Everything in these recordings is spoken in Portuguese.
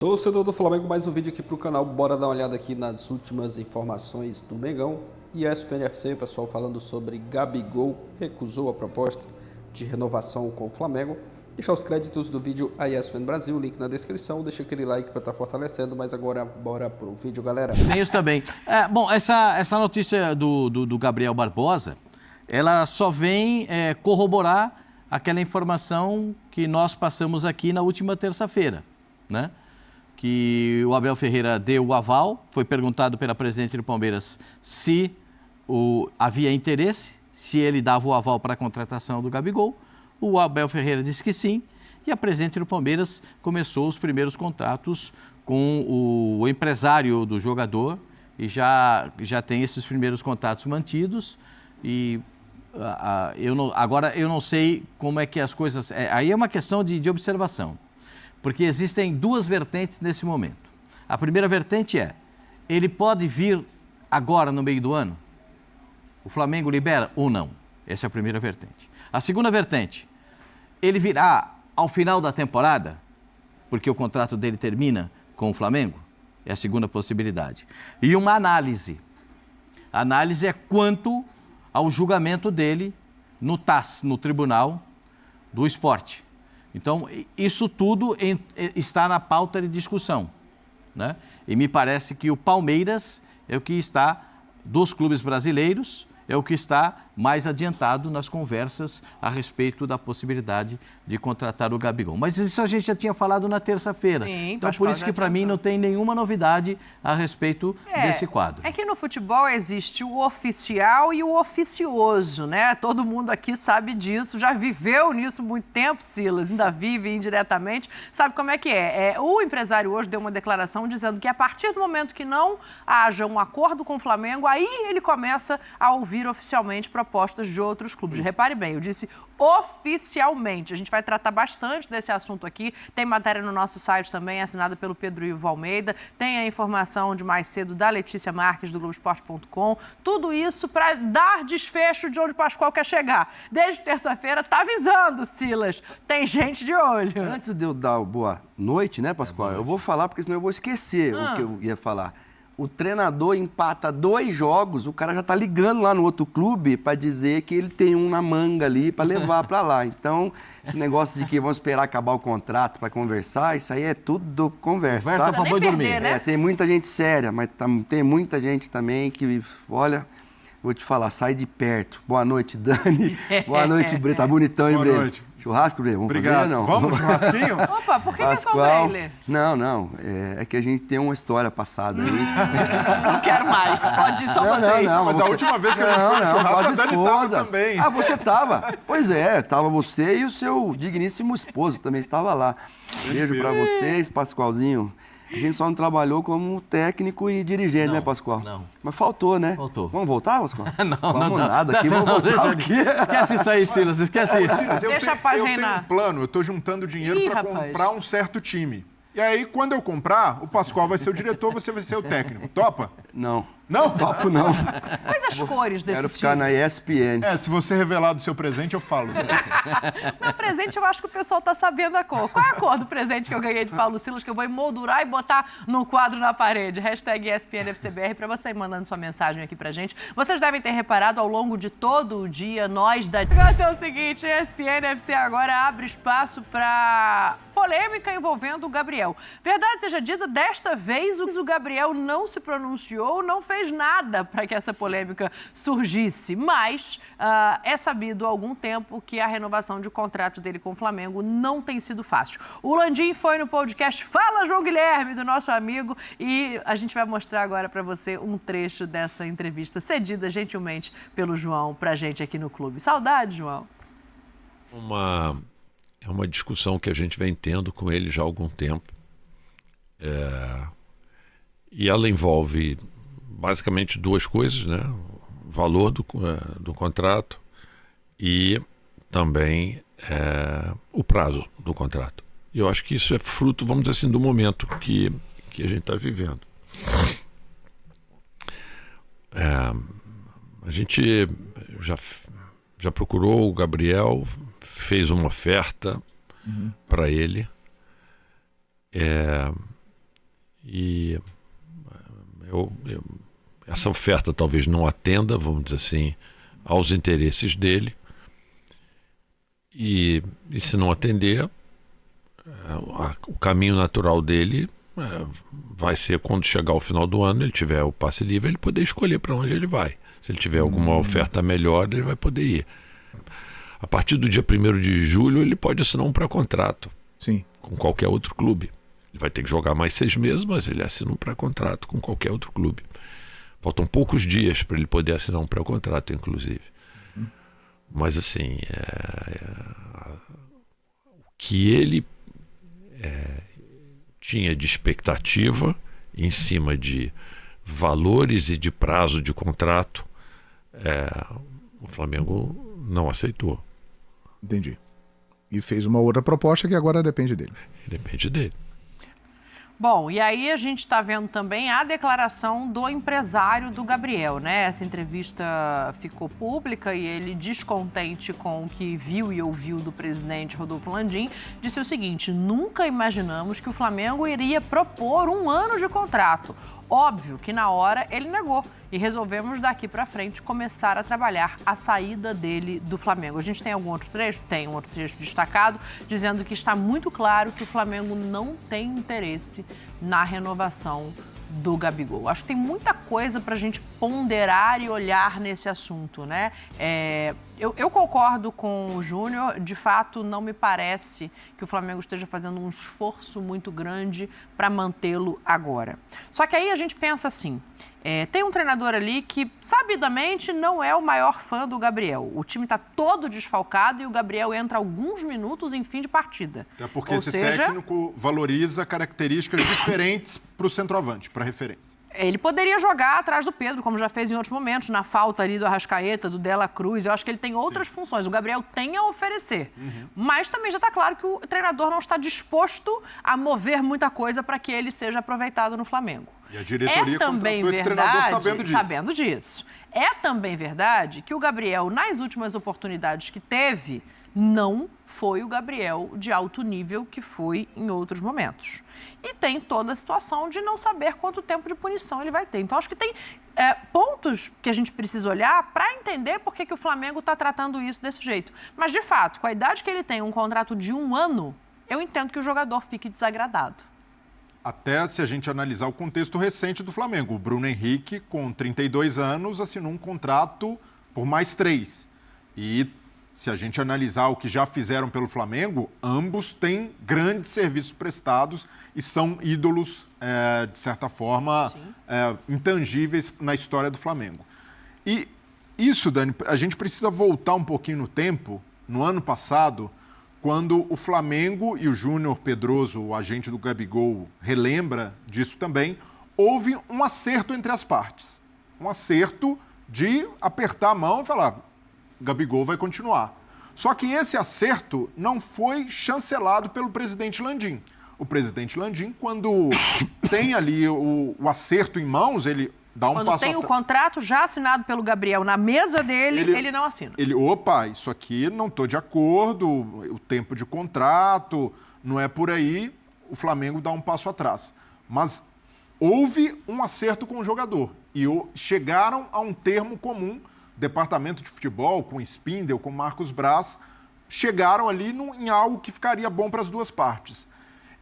Torcedor do Flamengo, mais um vídeo aqui pro canal. Bora dar uma olhada aqui nas últimas informações do Mengão. ESPN FC, pessoal, falando sobre Gabigol recusou a proposta de renovação com o Flamengo. Deixar os créditos do vídeo a ESPN Brasil, link na descrição. Deixa aquele like para estar fortalecendo, mas agora bora pro vídeo, galera. Tem isso também. Bom, essa notícia do Gabriel Barbosa, ela só vem corroborar aquela informação que nós passamos aqui na última terça-feira, né? Que o Abel Ferreira deu o aval, foi perguntado pela presidente do Palmeiras se havia interesse, se ele dava o aval para a contratação do Gabigol. O Abel Ferreira disse que sim, e a presidente do Palmeiras começou os primeiros contatos com o empresário do jogador e já tem esses primeiros contatos mantidos. E agora eu não sei como é que as coisas... aí é uma questão de observação. Porque existem duas vertentes nesse momento. A primeira vertente ele pode vir agora no meio do ano? O Flamengo libera ou não? Essa é a primeira vertente. A segunda vertente, ele virá ao final da temporada, porque o contrato dele termina com o Flamengo? É a segunda possibilidade. E uma análise. A análise é quanto ao julgamento dele no TAS, no Tribunal do Esporte. Então, isso tudo está na pauta de discussão, né? E me parece que o Palmeiras é o que está, dos clubes brasileiros, é o que está mais adiantado nas conversas a respeito da possibilidade de contratar o Gabigol. Mas isso a gente já tinha falado na terça-feira. Então, por isso que para mim não tem nenhuma novidade a respeito desse quadro. É que no futebol existe o oficial e o oficioso, né? Todo mundo aqui sabe disso, já viveu nisso muito tempo, Silas, ainda vive indiretamente, sabe como é que é. O empresário hoje deu uma declaração dizendo que a partir do momento que não haja um acordo com o Flamengo, aí ele começa a ouvir oficialmente propostas de outros clubes. Repare bem, eu disse oficialmente. A gente vai tratar bastante desse assunto aqui. Tem matéria no nosso site também, assinada pelo Pedro Ivo Almeida. Tem a informação de mais cedo da Letícia Marques, do Globoesporte.com. Tudo isso para dar desfecho de onde o Pascoal quer chegar. Desde terça-feira, tá avisando, Silas. Tem gente de olho. Antes de eu dar boa noite, né, Pascoal? Eu vou falar, porque senão eu vou esquecer o que eu ia falar. O treinador empata 2 jogos, o cara já tá ligando lá no outro clube para dizer que ele tem um na manga ali para levar para lá. Então, esse negócio de que vão esperar acabar o contrato para conversar, isso aí é tudo conversa, Conversa tá? para boi dormir, né? Tem muita gente séria, mas tem muita gente também que, olha, vou te falar, sai de perto. Boa noite, Dani. Boa noite, Breno. Tá bonitão, hein, Breno? Boa noite. Churrasco, Breno? Vamos fazer, não? Vamos, churrasquinho? Opa, por que Pascoal, é só pra ele? Não. É que a gente tem uma história passada aí. Não quero mais. Pode ir só uma vez. Mas a última vez que a gente foi no churrasco, a Dani tava também. Ah, você tava? Pois é, tava você e o seu digníssimo esposo também estava lá. Beijo pra vocês, Pascoalzinho. A gente só não trabalhou como técnico e dirigente, Não, né, Pascoal? não. Mas faltou, né? Faltou. Vamos voltar, Pascoal? Não. Nada aqui, vamos voltar aqui. Esquece isso aí, Silas, esquece isso. Silas, Deixa a paz eu reinar. tenho um plano, eu tô juntando dinheiro para comprar um certo time. E aí, quando eu comprar, o Pascoal vai ser o diretor, você vai ser o técnico. Topa? Não. Não? Topo não. Quais as cores desse Quero time? ficar na ESPN. Se você revelar do seu presente, eu falo. Meu presente, eu acho que o pessoal tá sabendo a cor. Qual é a cor do presente que eu ganhei de Paulo Silas, que eu vou emoldurar e botar no quadro na parede? Hashtag ESPNFCBR, para você ir mandando sua mensagem aqui pra gente. Vocês devem ter reparado ao longo de todo o dia, nós da... É o seguinte, ESPNFC agora abre espaço para polêmica envolvendo o Gabriel. Verdade seja dita, desta vez o Gabriel não se pronunciou, não fez nada para que essa polêmica surgisse, mas é sabido há algum tempo que a renovação de contrato dele com o Flamengo não tem sido fácil. O Landim foi no podcast Fala João Guilherme, do nosso amigo, e a gente vai mostrar agora para você um trecho dessa entrevista cedida gentilmente pelo João pra gente aqui no clube. Saudade, João. É uma discussão que a gente vem tendo com ele já há algum tempo. E ela envolve basicamente 2 coisas, né? O valor do contrato e também o prazo do contrato. E eu acho que isso é fruto, vamos dizer assim, do momento que a gente está vivendo. A gente já procurou o Gabriel, fez uma oferta para ele. E essa oferta talvez não atenda, vamos dizer assim, aos interesses dele. E se não atender, o caminho natural dele vai ser, quando chegar ao final do ano, ele tiver o passe livre, ele poder escolher para onde ele vai. Se ele tiver alguma oferta melhor, ele vai poder ir. A partir do dia 1º de julho, ele pode assinar um pré-contrato com qualquer outro clube. Ele vai ter que jogar mais 6 meses, mas ele assina um pré-contrato com qualquer outro clube. Faltam poucos dias para ele poder assinar um pré-contrato, inclusive. Mas, assim, o que ele tinha de expectativa em cima de valores e de prazo de contrato, o Flamengo não aceitou. Entendi. E fez uma outra proposta que agora depende dele. Depende dele. Bom, e aí a gente está vendo também a declaração do empresário do Gabriel, né? Essa entrevista ficou pública e ele, descontente com o que viu e ouviu do presidente Rodolfo Landim, disse o seguinte: nunca imaginamos que o Flamengo iria propor 1 ano de contrato. Óbvio que na hora ele negou e resolvemos daqui para frente começar a trabalhar a saída dele do Flamengo. A gente tem algum outro trecho? Tem um outro trecho destacado dizendo que está muito claro que o Flamengo não tem interesse na renovação do Gabigol. Acho que tem muita coisa para a gente ponderar e olhar nesse assunto, né? Eu concordo com o Júnior, de fato não me parece que o Flamengo esteja fazendo um esforço muito grande para mantê-lo agora. Só que aí a gente pensa assim, tem um treinador ali que sabidamente não é o maior fã do Gabriel. O time está todo desfalcado e o Gabriel entra alguns minutos em fim de partida. Até porque esse técnico valoriza características diferentes para o centroavante, para referência. Ele poderia jogar atrás do Pedro, como já fez em outros momentos, na falta ali do Arrascaeta, do Dela Cruz. Eu acho que ele tem outras funções. O Gabriel tem a oferecer. Mas também já está claro que o treinador não está disposto a mover muita coisa para que ele seja aproveitado no Flamengo. E a diretoria contratou esse treinador sabendo disso. É também verdade que o Gabriel, nas últimas oportunidades que teve, não foi o Gabriel de alto nível que foi em outros momentos. E tem toda a situação de não saber quanto tempo de punição ele vai ter. Então, acho que tem pontos que a gente precisa olhar para entender por que o Flamengo está tratando isso desse jeito. Mas, de fato, com a idade que ele tem, um contrato de 1 ano, eu entendo que o jogador fique desagradado. Até se a gente analisar o contexto recente do Flamengo. O Bruno Henrique, com 32 anos, assinou um contrato por mais 3. E se a gente analisar o que já fizeram pelo Flamengo, ambos têm grandes serviços prestados e são ídolos, de certa forma, intangíveis na história do Flamengo. E isso, Dani, a gente precisa voltar um pouquinho no tempo, no ano passado, quando o Flamengo e o Júnior Pedroso, o agente do Gabigol, relembra disso também, houve um acerto entre as partes. Um acerto de apertar a mão e falar: Gabigol vai continuar. Só que esse acerto não foi chancelado pelo presidente Landim. O presidente Landim, quando tem ali o acerto em mãos, ele dá um passo atrás. Quando tem o contrato já assinado pelo Gabriel na mesa dele, ele não assina. Opa, isso aqui não estou de acordo, o tempo de contrato, não é por aí, o Flamengo dá um passo atrás. Mas houve um acerto com o jogador e chegaram a um termo comum. Departamento de futebol, com Spindel, com Marcos Braz, chegaram ali em algo que ficaria bom para as duas partes.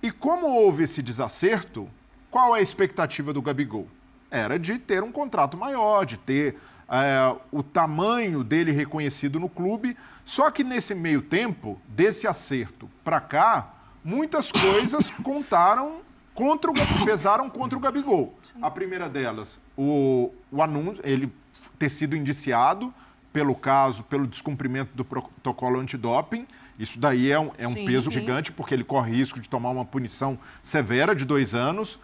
E como houve esse desacerto, qual é a expectativa do Gabigol? Era de ter um contrato maior, de ter o tamanho dele reconhecido no clube. Só que nesse meio tempo, desse acerto para cá, muitas coisas pesaram contra o Gabigol. A primeira delas, o anúncio, ele ter sido indiciado pelo descumprimento do protocolo antidoping. Isso daí é um peso gigante, porque ele corre risco de tomar uma punição severa de 2 anos.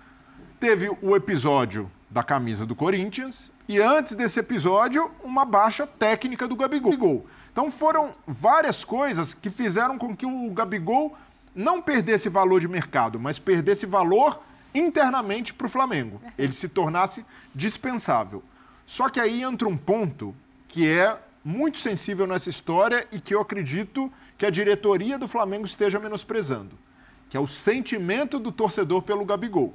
Teve o episódio da camisa do Corinthians e, antes desse episódio, uma baixa técnica do Gabigol. Então, foram várias coisas que fizeram com que o Gabigol não perdesse valor de mercado, mas perdesse valor internamente para o Flamengo. Ele se tornasse dispensável. Só que aí entra um ponto que é muito sensível nessa história e que eu acredito que a diretoria do Flamengo esteja menosprezando, que é o sentimento do torcedor pelo Gabigol.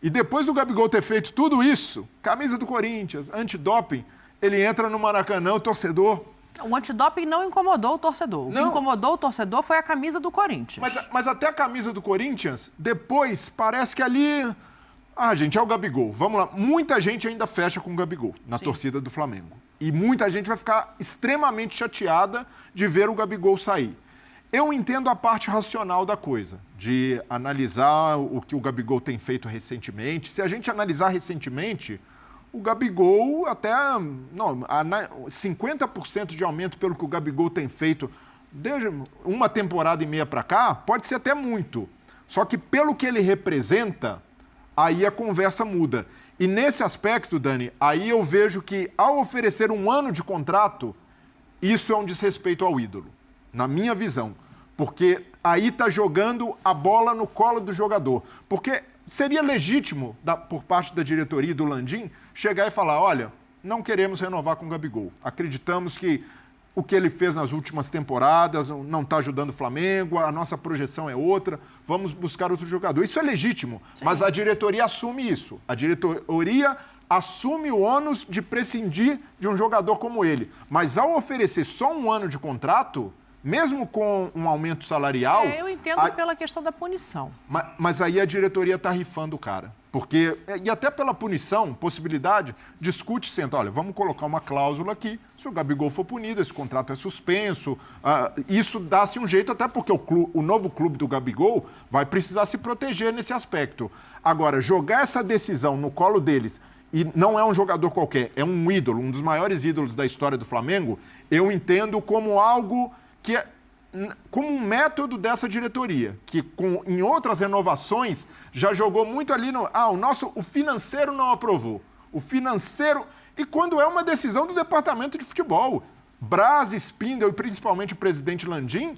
E depois do Gabigol ter feito tudo isso, camisa do Corinthians, antidoping, ele entra no Maracanã, o torcedor... O antidoping não incomodou o torcedor. O que incomodou o torcedor foi a camisa do Corinthians. Mas até a camisa do Corinthians, depois, parece que ali... Ah, gente, é o Gabigol. Vamos lá. Muita gente ainda fecha com o Gabigol na torcida do Flamengo. E muita gente vai ficar extremamente chateada de ver o Gabigol sair. Eu entendo a parte racional da coisa, de analisar o que o Gabigol tem feito recentemente. Se a gente analisar recentemente, o Gabigol até... Não, 50% de aumento pelo que o Gabigol tem feito desde uma temporada e meia para cá, pode ser até muito. Só que pelo que ele representa, aí a conversa muda. E nesse aspecto, Dani, aí eu vejo que ao oferecer um ano de contrato, isso é um desrespeito ao ídolo, na minha visão. Porque aí está jogando a bola no colo do jogador. Porque seria legítimo, por parte da diretoria e do Landim, chegar e falar, olha, não queremos renovar com o Gabigol. Acreditamos que o que ele fez nas últimas temporadas não está ajudando o Flamengo, a nossa projeção é outra, vamos buscar outro jogador. Isso é legítimo, mas a diretoria assume isso. A diretoria assume o ônus de prescindir de um jogador como ele. Mas ao oferecer só um ano de contrato, mesmo com um aumento salarial... eu entendo pela questão da punição. Mas aí a diretoria está rifando o cara. Porque, e até pela punição, possibilidade, discute sempre, olha, vamos colocar uma cláusula aqui, se o Gabigol for punido, esse contrato é suspenso, isso dá-se um jeito, até porque o novo clube do Gabigol vai precisar se proteger nesse aspecto. Agora, jogar essa decisão no colo deles, e não é um jogador qualquer, é um ídolo, um dos maiores ídolos da história do Flamengo, eu entendo como algo que é como um método dessa diretoria, que em outras renovações já jogou muito ali no... o financeiro não aprovou. O financeiro... E quando é uma decisão do departamento de futebol, Braz, Spindel e principalmente o presidente Landim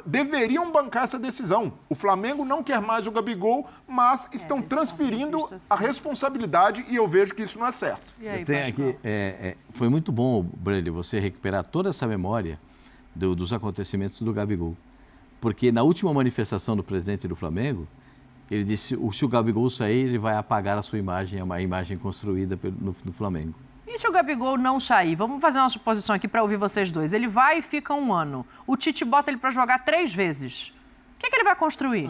deveriam bancar essa decisão. O Flamengo não quer mais o Gabigol, mas estão transferindo a responsabilidade e eu vejo que isso não é certo. E aí, foi muito bom, Brelio, você recuperar toda essa memória dos acontecimentos do Gabigol. Porque na última manifestação do presidente do Flamengo, ele disse que se o Gabigol sair, ele vai apagar a sua imagem, a imagem construída no Flamengo. E se o Gabigol não sair? Vamos fazer uma suposição aqui para ouvir vocês dois. Ele vai e fica um ano. O Tite bota ele para jogar 3 vezes. O que ele vai construir?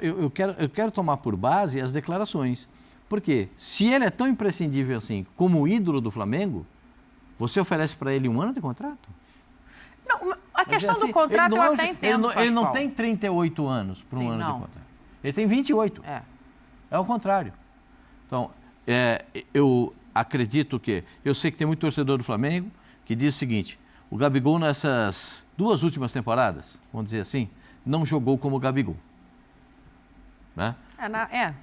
Eu quero tomar por base as declarações. Por quê? Se ele é tão imprescindível assim como o ídolo do Flamengo, você oferece para ele 1 ano de contrato? Não, a questão do contrato eu até entendo, ele não tem 38 anos para 1 ano de contrato. Ele tem 28. É o contrário. Então, eu acredito que... Eu sei que tem muito torcedor do Flamengo que diz o seguinte, o Gabigol nessas 2 últimas temporadas, vamos dizer assim, não jogou como o Gabigol. Né?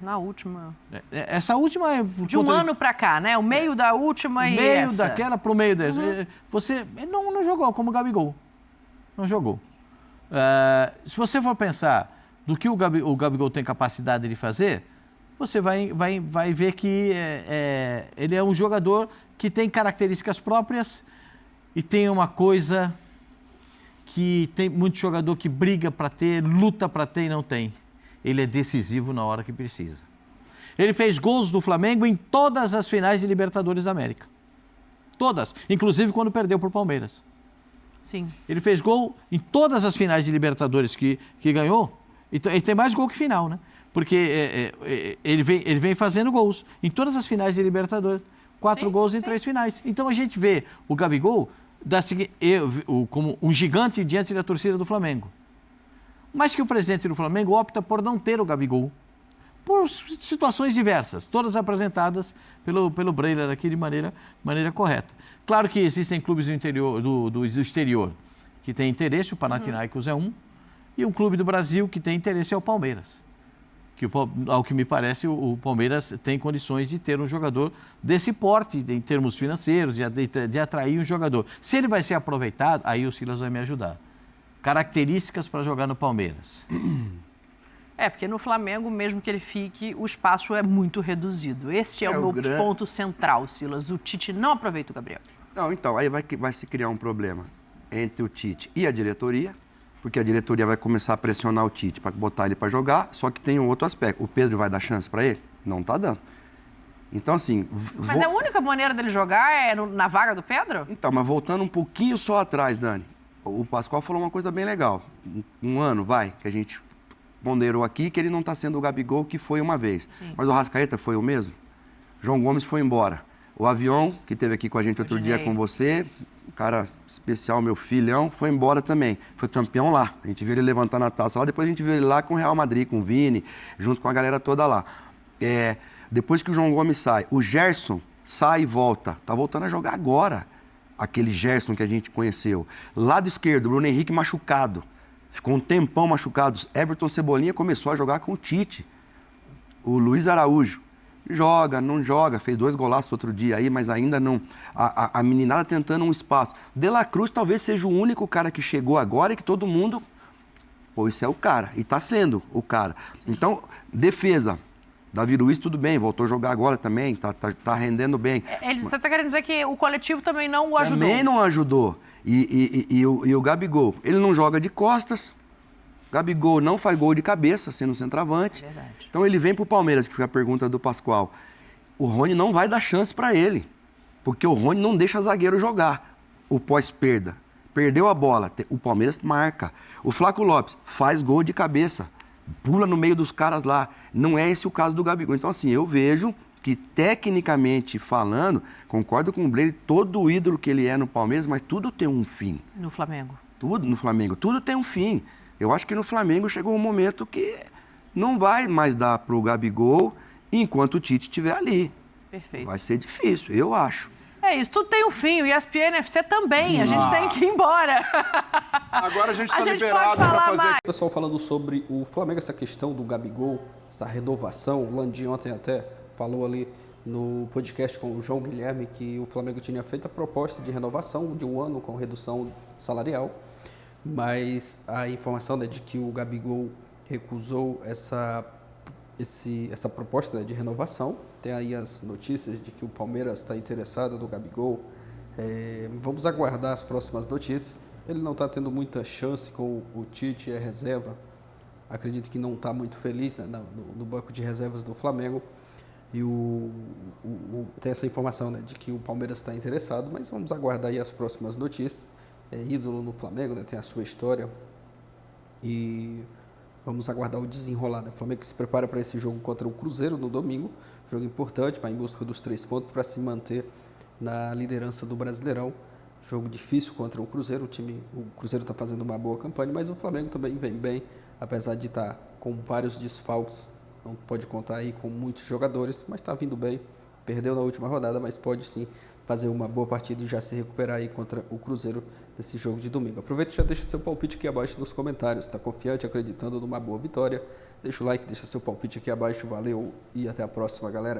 Na última... Essa última é... De um ano para cá, né? O meio da última e essa. Meio daquela para o meio dessa. Ele não jogou como o Gabigol. Não jogou. Se você for pensar do que o Gabigol tem capacidade de fazer, você vai ver que ele é um jogador que tem características próprias e tem uma coisa que tem muito jogador que briga para ter, luta para ter e não tem. Ele é decisivo na hora que precisa. Ele fez gols do Flamengo em todas as finais de Libertadores da América. Todas. Inclusive quando perdeu para o Palmeiras. Sim. Ele fez gol em todas as finais de Libertadores que ganhou. Então, ele tem mais gol que final, né? Porque ele vem fazendo gols em todas as finais de Libertadores. 4 gols em 3 finais. Então a gente vê o Gabigol como um gigante diante da torcida do Flamengo. Mas que o presidente do Flamengo opta por não ter o Gabigol. Por situações diversas, todas apresentadas pelo Breiler aqui de maneira correta. Claro que existem clubes do interior, do exterior que têm interesse, o Panathinaikos é um, e um clube do Brasil que tem interesse é o Palmeiras. Que, ao que me parece, o Palmeiras tem condições de ter um jogador desse porte, em termos financeiros, de atrair um jogador. Se ele vai ser aproveitado, aí o Silas vai me ajudar. Características para jogar no Palmeiras. Porque no Flamengo, mesmo que ele fique, o espaço é muito reduzido. Este é o meu ponto central, Silas. O Tite não aproveita o Gabriel. Não, então, aí vai se criar um problema entre o Tite e a diretoria, porque a diretoria vai começar a pressionar o Tite para botar ele para jogar, só que tem um outro aspecto. O Pedro vai dar chance para ele? Não está dando. Então, assim... Mas a única maneira dele jogar é na vaga do Pedro? Então, mas voltando um pouquinho só atrás, Dani, o Pascoal falou uma coisa bem legal. Um ano, que a gente ponderou aqui que ele não está sendo o Gabigol que foi uma vez. Sim. Mas o Arrascaeta foi o mesmo. João Gomes foi embora. O Avião, que esteve aqui com a gente outro dia com você, um cara especial, meu filhão, foi embora também. Foi campeão lá. A gente viu ele levantando a taça lá, depois a gente viu ele lá com o Real Madrid, com o Vini, junto com a galera toda lá. Depois que o João Gomes sai, o Gerson sai e volta. Tá voltando a jogar agora. Aquele Gerson que a gente conheceu. Lado esquerdo, o Bruno Henrique machucado. Ficou um tempão machucado. Everton Cebolinha começou a jogar com o Tite. O Luiz Araújo. Joga, não joga. Fez 2 golaços outro dia aí, mas ainda não... A meninada tentando um espaço. De La Cruz talvez seja o único cara que chegou agora e que todo mundo... Pô, esse é o cara. E tá sendo o cara. Então, defesa... Davi Luiz, tudo bem, voltou a jogar agora também, tá rendendo bem. Você está querendo dizer que o coletivo também não o ajudou? Também não ajudou. E o Gabigol, ele não joga de costas, Gabigol não faz gol de cabeça, sendo centroavante. É verdade. Então ele vem pro Palmeiras, que foi a pergunta do Pascoal. O Rony não vai dar chance para ele, porque o Rony não deixa zagueiro jogar o pós-perda. Perdeu a bola, o Palmeiras marca. O Flaco Lopes faz gol de cabeça. Pula no meio dos caras lá. Não é esse o caso do Gabigol. Então, assim, eu vejo que, tecnicamente falando, concordo com o Blair, todo o ídolo que ele é no Palmeiras, mas tudo tem um fim. No Flamengo. Tudo no Flamengo. Tudo tem um fim. Eu acho que no Flamengo chegou um momento que não vai mais dar pro Gabigol enquanto o Tite estiver ali. Perfeito. Vai ser difícil, eu acho. É isso, tudo tem um fim, o ESPN FC também, a gente tem que ir embora. Agora a gente está pode liberado para falar fazer... mais. O pessoal falando sobre o Flamengo, essa questão do Gabigol, essa renovação. O Landim ontem até falou ali no podcast com o João Guilherme que o Flamengo tinha feito a proposta de renovação de 1 ano com redução salarial, mas a informação é de que o Gabigol recusou essa proposta, né, de renovação. Tem aí as notícias de que o Palmeiras está interessado no Gabigol. Vamos aguardar as próximas notícias. Ele não está tendo muita chance com o Tite, é reserva. Acredito que não está muito feliz, né, no banco de reservas do Flamengo. E tem essa informação, né, de que o Palmeiras está interessado, mas vamos aguardar aí as próximas notícias. É ídolo no Flamengo, né, tem a sua história. E vamos aguardar o desenrolar, né? O Flamengo que se prepara para esse jogo contra o Cruzeiro no domingo. Jogo importante, vai em busca dos 3 pontos para se manter na liderança do Brasileirão. Jogo difícil contra o Cruzeiro. O Cruzeiro está fazendo uma boa campanha, mas o Flamengo também vem bem, apesar de estar com vários desfalques. Não pode contar aí com muitos jogadores, mas está vindo bem. Perdeu na última rodada, mas pode sim fazer uma boa partida e já se recuperar aí contra o Cruzeiro nesse jogo de domingo. Aproveita e já deixa seu palpite aqui abaixo nos comentários. Está confiante, acreditando numa boa vitória? Deixa o like, deixa seu palpite aqui abaixo. Valeu e até a próxima, galera.